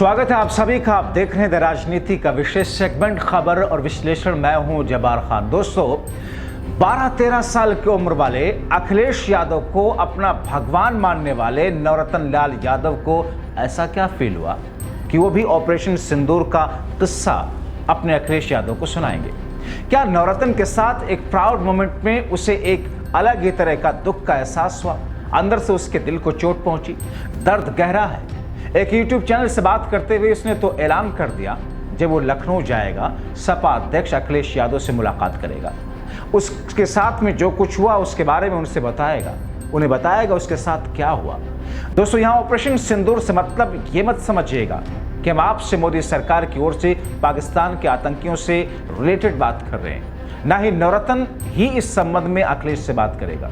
स्वागत है आप सभी का। आप देख रहे हैं द राजनीति का विशेष सेगमेंट खबर और विश्लेषण। मैं हूं जब्बार खान। दोस्तों, 12-13 साल की उम्र वाले अखिलेश यादव को अपना भगवान मानने वाले नवरत्न लाल यादव को ऐसा क्या फील हुआ कि वो भी ऑपरेशन सिंदूर का किस्सा अपने अखिलेश यादव को सुनाएंगे। क्या नवरत्न के साथ एक प्राउड मोमेंट में उसे एक अलग ही तरह का दुख का एहसास हुआ? अंदर से उसके दिल को चोट पहुंची, दर्द गहरा है। एक यूट्यूब चैनल से बात करते हुए उसने तो ऐलान कर दिया जब वो लखनऊ जाएगा सपा अध्यक्ष अखिलेश यादव से मुलाकात करेगा, उसके साथ में जो कुछ हुआ उसके बारे में उनसे बताएगा, उन्हें बताएगा उसके साथ क्या हुआ। दोस्तों, यहाँ ऑपरेशन सिंदूर से मतलब ये मत समझिएगा कि हम आपसे मोदी सरकार की ओर से पाकिस्तान के आतंकियों से रिलेटेड बात कर रहे हैं। ना ही नवरत्न ही इस संबंध में अखिलेश से बात करेगा।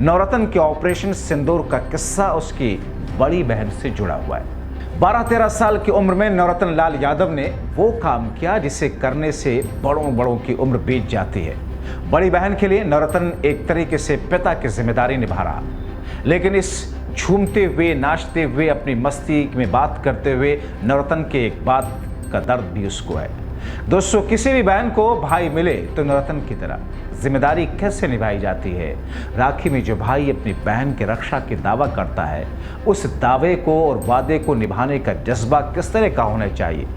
नवरत्न के ऑपरेशन सिंदूर का किस्सा उसकी बड़ी बहन से जुड़ा हुआ है। 12-13 साल की उम्र में नवरत्न लाल यादव ने वो काम किया जिसे करने से बड़ों की उम्र बीत जाती है। बड़ी बहन के लिए नवरत्न एक तरीके से पिता की जिम्मेदारी निभा रहा, लेकिन इस झूमते हुए, नाचते हुए, अपनी मस्ती में बात करते हुए नवरत्न के एक बात का दर्द भी उसको है। दोस्तों, किसी भी बहन को भाई मिले तो नवरत्न की तरह जिम्मेदारी कैसे निभाई जाती है। राखी में जो भाई अपनी बहन की रक्षा की दावा करता है, उस दावे को और वादे को निभाने का जज्बा किस तरह का होना चाहिए,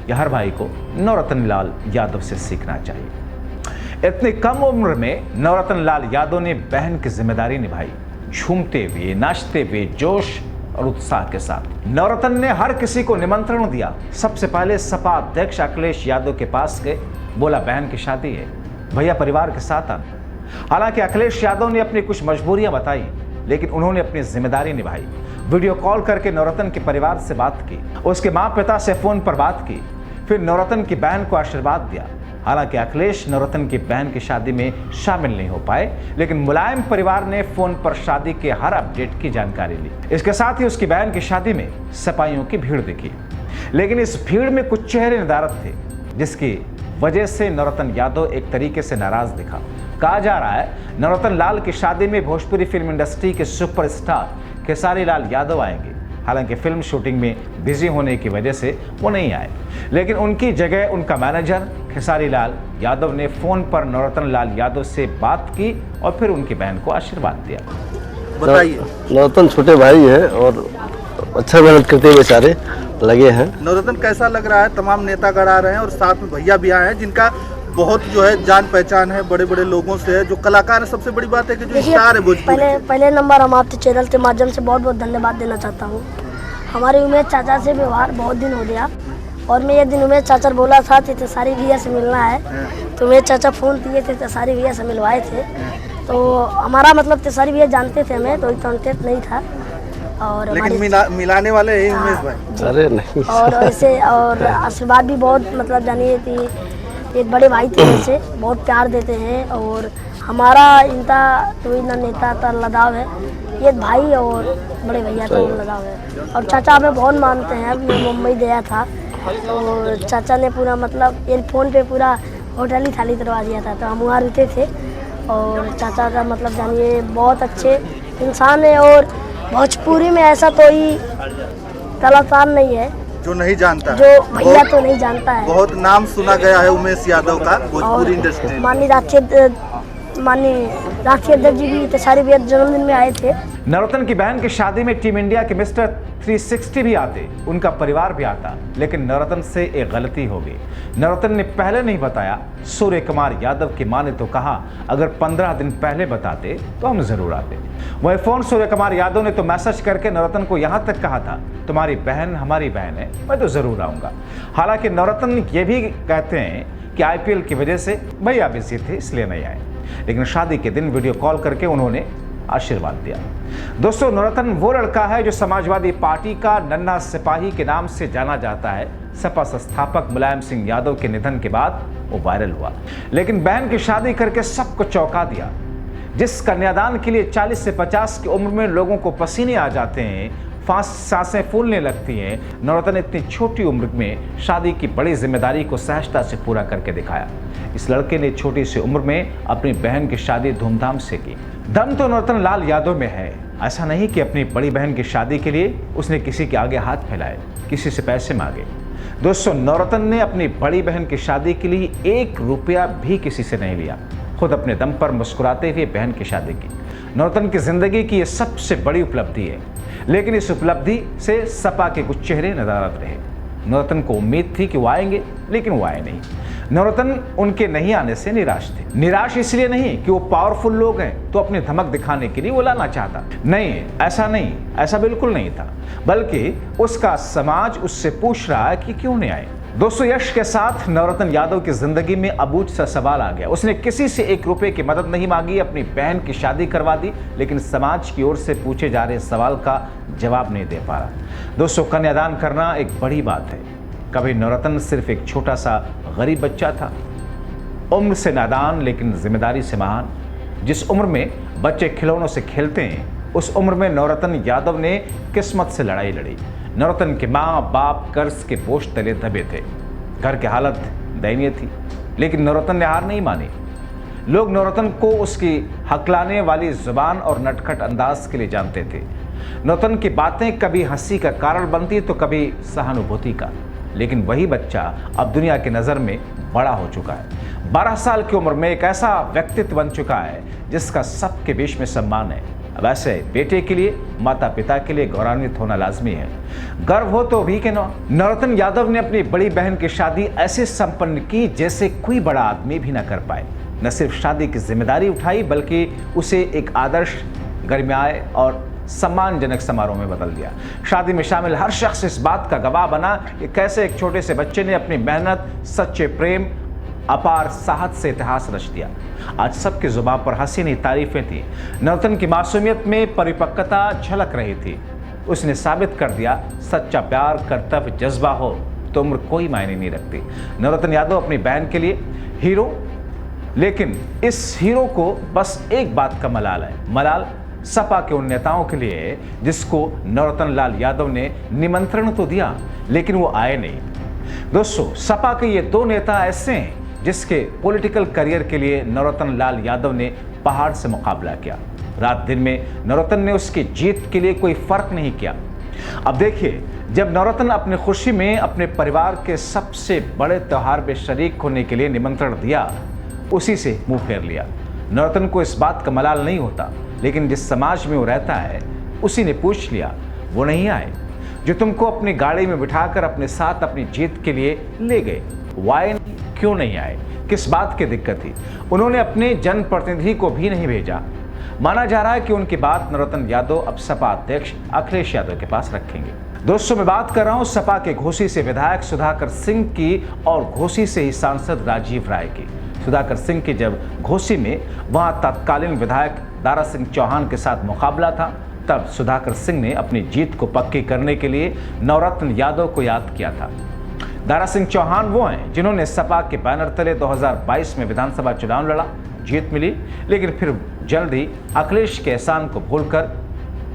यह हर भाई को नवरत्न लाल यादव से सीखना चाहिए। इतनी कम उम्र में नवरत्न लाल यादव ने बहन की जिम्मेदारी निभाई, झूमते हुए, नाचते हुए, जोश और उत्साह के साथ। नवरत्न ने हर किसी को निमंत्रण दिया। सबसे पहले सपा अध्यक्ष अखिलेश यादव के पास गए, बोला बहन की शादी है, भैया परिवार के साथ आना। हालांकि अखिलेश यादव ने अपनी कुछ मजबूरियां बताई, लेकिन उन्होंने अपनी जिम्मेदारी निभाई। वीडियो कॉल करके नवरत्न के परिवार से बात की, उसके माँ पिता से फोन पर बात की, फिर नवरत्न की बहन को आशीर्वाद दिया। हालांकि अखिलेश नवरत्न की बहन की शादी में शामिल नहीं हो पाए, लेकिन मुलायम परिवार ने फोन पर शादी के हर अपडेट की जानकारी ली। इसके साथ ही उसकी बहन की शादी में सपाइयों की भीड़ दिखी, लेकिन इस भीड़ में कुछ चेहरे नदारद थे, जिसकी वजह से नवरत्न यादव एक तरीके से नाराज दिखा। कहा जा रहा है नवरत्न लाल की शादी में भोजपुरी फिल्म इंडस्ट्री के सुपरस्टार खेसारी लाल यादव आएंगे। हालांकि फिल्म शूटिंग में बिजी होने की वजह से वो नहीं आए, लेकिन उनकी जगह उनका मैनेजर खेसारी लाल यादव ने फोन पर नवरत्न लाल यादव से बात की और फिर उनकी बहन को आशीर्वाद दिया। बताइए। नवरत्न छोटे भाई हैं और अच्छा मेहनत करते हुए बेचारे लगे हैं। नवरत्न कैसा लग रहा है? तमाम नेतागण आ रहे हैं और साथ में भैया भी आए हैं जिनका बहुत जो है जान पहचान है, बड़े बड़े लोगों से है, जो कलाकार है। सबसे बड़ी बात है कि जो स्टार है भोजपुरी। पहले नंबर हम आपके चैनल के माध्यम से बहुत बहुत धन्यवाद देना चाहता हूँ। हमारे उमेश चाचा से व्यवहार बहुत दिन हो गया और मैं ये दिन उमेश चाचा बोला था कि तेसारी भैया से मिलना है, तो उमेश चाचा फ़ोन किए थे, तेसारी भैया से मिलवाए थे। तो हमारा मतलब तेसारी भैया जानते थे हमें, तो कॉन्टेक्ट नहीं था। और लेकिन मिलाने वाले हैं उमेश भाई। अरे नहीं। और ऐसे और आशीर्वाद भी बहुत मतलब जानिए कि एक बड़े भाई थे, ऐसे बहुत प्यार देते हैं और हमारा इनका तो इतना नेता का लगाव है, ये भाई और बड़े भैया का लगाव है। और चाचा हमें बहुत मानते हैं। मैं मुंबई गया था तो चाचा ने पूरा मतलब ये फ़ोन पे पूरा होटल ही खाली करवा दिया था, तो हम वहाँ रुके थे। और चाचा का मतलब जानिए बहुत अच्छे इंसान है और भोजपुरी में ऐसा कोई कलाकार नहीं है जो नहीं जानता, जो भैया तो नहीं जानता है। बहुत नाम सुना गया है उमेश यादव का भोजपुरी इंडस्ट्री। माननीय राष्ट्रीय अध्यक्ष जी भी तेसारी भैया जन्मदिन में आए थे। नवरत्न की बहन की शादी में टीम इंडिया के मिस्टर 360 भी आते, उनका परिवार भी आता, लेकिन नवरत्न से एक गलती हो गई। नवरत्न ने पहले नहीं बताया। सूर्य कुमार यादव की मां ने तो कहा अगर 15 दिन पहले बताते तो हम जरूर आते। वही फोन सूर्य कुमार यादव ने तो मैसेज करके नवरत्न को यहां तक कहा था तुम्हारी बहन हमारी बहन है, मैं तो जरूर आऊंगा। हालांकि नवरत्न ये भी कहते हैं कि IPL की वजह से भैया बिजी थे इसलिए नहीं आए, लेकिन शादी के दिन वीडियो कॉल करके उन्होंने आशीर्वाद दिया। दोस्तों, नवरत्न वो लड़का है जो समाजवादी पार्टी का नन्हा सिपाही के नाम से जाना जाता है। सपा संस्थापक मुलायम सिंह यादव के निधन के बाद वो वायरल हुआ, लेकिन बहन की शादी करके सबको चौंका दिया। जिस कन्यादान के लिए 40 से 50 की उम्र में लोगों को पसीने आ जाते हैं, सांसें फूलने लगती हैं। नवरत्न ने इतनी छोटी उम्र में शादी की बड़ी जिम्मेदारी को सहजता से पूरा करके दिखाया। इस लड़के ने छोटी सी उम्र में अपनी बहन की शादी धूमधाम से की। दम तो नवरत्न लाल यादव में है। ऐसा नहीं कि अपनी बड़ी बहन की शादी के लिए उसने किसी के आगे हाथ फैलाए, किसी से पैसे मांगे। दोस्तों, नवरत्न ने अपनी बड़ी बहन की शादी के लिए 1 रुपया भी किसी से नहीं लिया। खुद अपने दम पर मुस्कुराते हुए बहन की शादी की। नवरत्न की जिंदगी की यह सबसे बड़ी उपलब्धि है, लेकिन इस उपलब्धि से सपा के कुछ चेहरे नदारद रहे। नवरत्न को उम्मीद थी कि वो आएंगे, लेकिन वो आए नहीं। नवरत्न उनके नहीं आने से निराश थे। निराश इसलिए नहीं कि वो पावरफुल लोग हैं तो अपनी धमक दिखाने के लिए वो लाना चाहता, नहीं, ऐसा बिल्कुल नहीं था। बल्कि उसका समाज उससे पूछ रहा है कि क्यों नहीं आए। दोस्तों, यश के साथ नवरत्न यादव की जिंदगी में अबूझ सा सवाल आ गया। उसने किसी से 1 रुपए की मदद नहीं मांगी, अपनी बहन की शादी करवा दी, लेकिन समाज की ओर से पूछे जा रहे सवाल का जवाब नहीं दे पा रहा। दोस्तों, कन्यादान करना एक बड़ी बात है। कभी नवरत्न सिर्फ एक छोटा सा गरीब बच्चा था, उम्र से नादान लेकिन जिम्मेदारी से महान। जिस उम्र में बच्चे खिलौनों से खेलते हैं, उस उम्र में नवरत्न यादव ने किस्मत से लड़ाई लड़ी। नवरत्न के माँ बाप कर्ज के बोझ तले दबे थे। घर की हालत दयनीय थी, लेकिन नवरत्न ने हार नहीं मानी। लोग नवरत्न को उसकी हकलाने वाली जुबान और नटखट अंदाज के लिए जानते थे। नवरत्न की बातें कभी हंसी का कारण बनती तो कभी सहानुभूति का, लेकिन वही बच्चा अब दुनिया की नज़र में बड़ा हो चुका है। 12 साल की उम्र में एक ऐसा व्यक्तित्व बन चुका है जिसका सबके बीच में सम्मान है। अब ऐसे बेटे के लिए, माता पिता के लिए गौरवान्वित होना लाजमी है। गर्व हो तो भी के नवरत्न यादव ने अपनी बड़ी बहन की शादी ऐसे संपन्न की जैसे कोई बड़ा आदमी भी न कर पाए। न सिर्फ शादी की जिम्मेदारी उठाई, बल्कि उसे एक आदर्श, गरिमामय और सम्मानजनक समारोह में बदल दिया। शादी में शामिल हर शख्स इस बात का गवाह बना कि कैसे एक छोटे से बच्चे ने अपनी मेहनत, सच्चे प्रेम, अपार साहस से इतिहास रच दिया। आज सबकी जुबान पर हंसी नहीं, तारीफें थी। नवरत्न की मासूमियत में परिपक्वता झलक रही थी। उसने साबित कर दिया, सच्चा प्यार, कर्तव्य, जज्बा हो तो उम्र कोई मायने नहीं रखती। नवरत्न यादव अपनी बहन के लिए हीरो, लेकिन इस हीरो को बस एक बात का मलाल है। मलाल सपा के उन नेताओं के लिए है जिसको नवरत्न लाल यादव ने निमंत्रण तो दिया, लेकिन वो आए नहीं। दोस्तों, सपा के ये 2 नेता ऐसे हैं जिसके पॉलिटिकल करियर के लिए नवरत्न लाल यादव ने पहाड़ से मुकाबला किया। रात दिन में नवरत्न ने उसकी जीत के लिए कोई फर्क नहीं किया। अब देखिए, जब नवरत्न अपनी खुशी में अपने परिवार के सबसे बड़े त्योहार में शरीक होने के लिए निमंत्रण दिया, उसी से मुंह फेर लिया। नवरत्न को इस बात का मलाल नहीं होता, लेकिन जिस समाज में वो रहता है उसी ने पूछ लिया, वो नहीं आए जो तुमको अपनी गाड़ी में बिठाकर अपने साथ अपनी जीत के लिए ले गए। वाई क्यों नहीं आए? किस बात की दिक्कत थी? उन्होंने अपने जनप्रतिनिधि को भी नहीं भेजा। माना जा रहा है कि उनकी बात नवरत्न यादव अब सपा अध्यक्ष अखिलेश यादव के पास रखेंगे। दोस्तों, मैं बात कर रहा हूं सपा के घोसी से विधायक सुधाकर सिंह की और घोसी से ही सांसद राजीव राय की। सुधाकर सिंह की जब घोसी में वहां तत्कालीन विधायक दारा सिंह चौहान के साथ मुकाबला था, तब सुधाकर सिंह ने अपनी जीत को पक्की करने के लिए नवरत्न यादव को याद किया था। दारा सिंह चौहान वो हैं जिन्होंने सपा के बैनर तले 2022 में विधानसभा चुनाव लड़ा, जीत मिली, लेकिन फिर जल्द ही अखिलेश के एहसान को भूलकर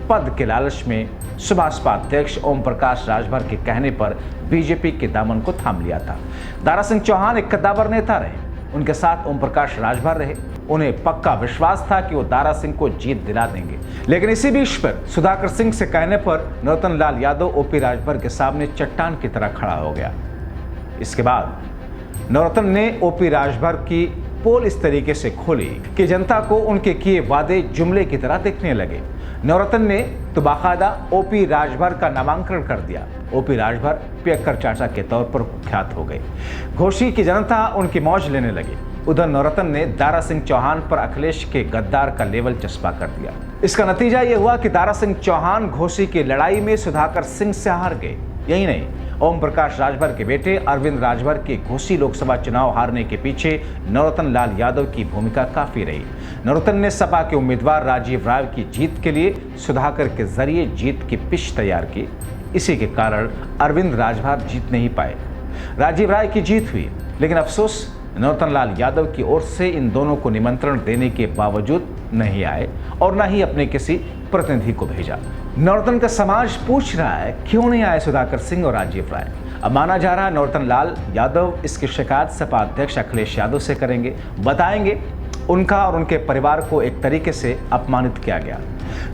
पद के लालच में सुभाषपा अध्यक्ष ओम प्रकाश राजभर के कहने पर बीजेपी के दामन को थाम लिया था। दारा सिंह चौहान एक कद्दावर नेता रहे, उनके साथ ओम प्रकाश राजभर रहे। उन्हें पक्का विश्वास था कि वो दारा सिंह को जीत दिला देंगे, लेकिन इसी बीच पर सुधाकर सिंह से कहने पर नवरत्न लाल यादव ओपी राजभर के सामने चट्टान की तरह खड़ा हो गया। इसके बाद नवरत्न ने ओपी राजभर की पोल इस तरीके से खोली कि जनता को उनके किए वादे जुमले की तरह दिखने लगे। नवरत्न ने तो बाकायदा ओपी राजभर का नामांकन कर दिया। ओपी राजभर पियक्कर चाचा के तौर पर कुख्यात हो गए। घोसी की जनता उनकी मौज लेने लगी। उधर नवरत्न ने दारा सिंह चौहान पर अखिलेश के गद्दार का लेवल चस्पा कर दिया। इसका नतीजा यह हुआ कि दारा सिंह चौहान घोसी की लड़ाई में सुधाकर सिंह से हार गए। यही नहीं, ओम प्रकाश राजभर के बेटे अरविंद राजभर के घोसी लोकसभा चुनाव हारने के पीछे नवरत्न लाल यादव की भूमिका काफी रही। नवरत्न ने सपा के उम्मीदवार राजीव राय की जीत के लिए सुधाकर के जरिए जीत की पिच तैयार की। इसी के कारण अरविंद राजभर जीत नहीं पाए। राजीव राय की जीत हुई, लेकिन अफसोस नरोत्तम लाल यादव की ओर से इन दोनों को निमंत्रण देने के बावजूद नहीं आए और न ही अपने किसी प्रतिनिधि को भेजा। नरोत्तम का समाज पूछ रहा है क्यों नहीं आए सुधाकर सिंह और राजीव राय। अब माना जा रहा है नरोत्तम लाल यादव इसकी शिकायत सपा अध्यक्ष अखिलेश यादव से करेंगे, बताएंगे उनका और उनके परिवार को एक तरीके से अपमानित किया गया।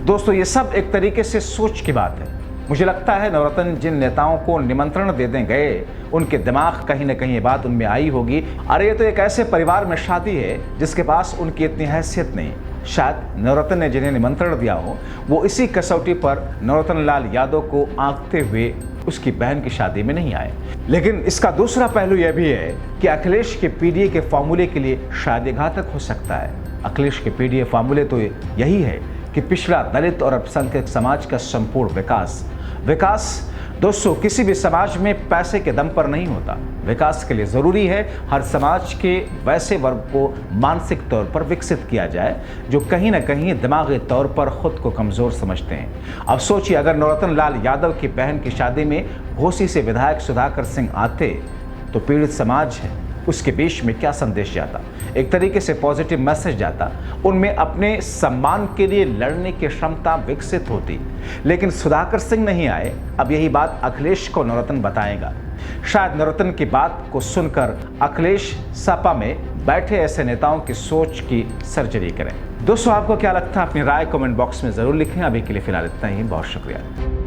दोस्तों, ये सब एक तरीके से सोच की बात है। मुझे लगता है नरोत्तम जिन नेताओं को निमंत्रण देने गए उनके दिमाग कहीं ना कहीं ये बात उनमें आई होगी, अरे ये तो एक ऐसे परिवार में शादी है जिसके पास उनकी इतनी हैसियत नहीं। शायद नरोत्तम ने जिन्हें निमंत्रण दिया हो वो इसी कसौटी पर नरोत्तम लाल यादव को आंकते हुए उसकी बहन की शादी में नहीं आए। लेकिन इसका दूसरा पहलू यह भी है कि अखिलेश के पीडीए के फॉर्मूले के लिए शायद ये घातक हो सकता है। अखिलेश के पीडीए फॉर्मूले तो यही है कि पिछड़ा, दलित और अल्पसंख्यक समाज का संपूर्ण विकास दोस्तों किसी भी समाज में पैसे के दम पर नहीं होता। विकास के लिए ज़रूरी है हर समाज के वैसे वर्ग को मानसिक तौर पर विकसित किया जाए जो कहीं ना कहीं दिमागी तौर पर खुद को कमज़ोर समझते हैं। अब सोचिए, अगर नरोत्तम लाल यादव की बहन की शादी में घोसी से विधायक सुधाकर सिंह आते तो पीड़ित समाज है उसके बीच में क्या संदेश जाता? एक तरीके से पॉजिटिव मैसेज जाता, उनमें अपने सम्मान के लिए लड़ने की क्षमता विकसित होती। लेकिन सुधाकर सिंह नहीं आए। अब यही बात अखिलेश को नरोत्तम बताएगा। शायद नरोत्तम की बात को सुनकर अखिलेश सपा में बैठे ऐसे नेताओं की सोच की सर्जरी करें। दोस्तों, आपको क्या लगता है? अपनी राय कमेंट बॉक्स में जरूर लिखें। अभी के लिए फिलहाल इतना ही, बहुत शुक्रिया।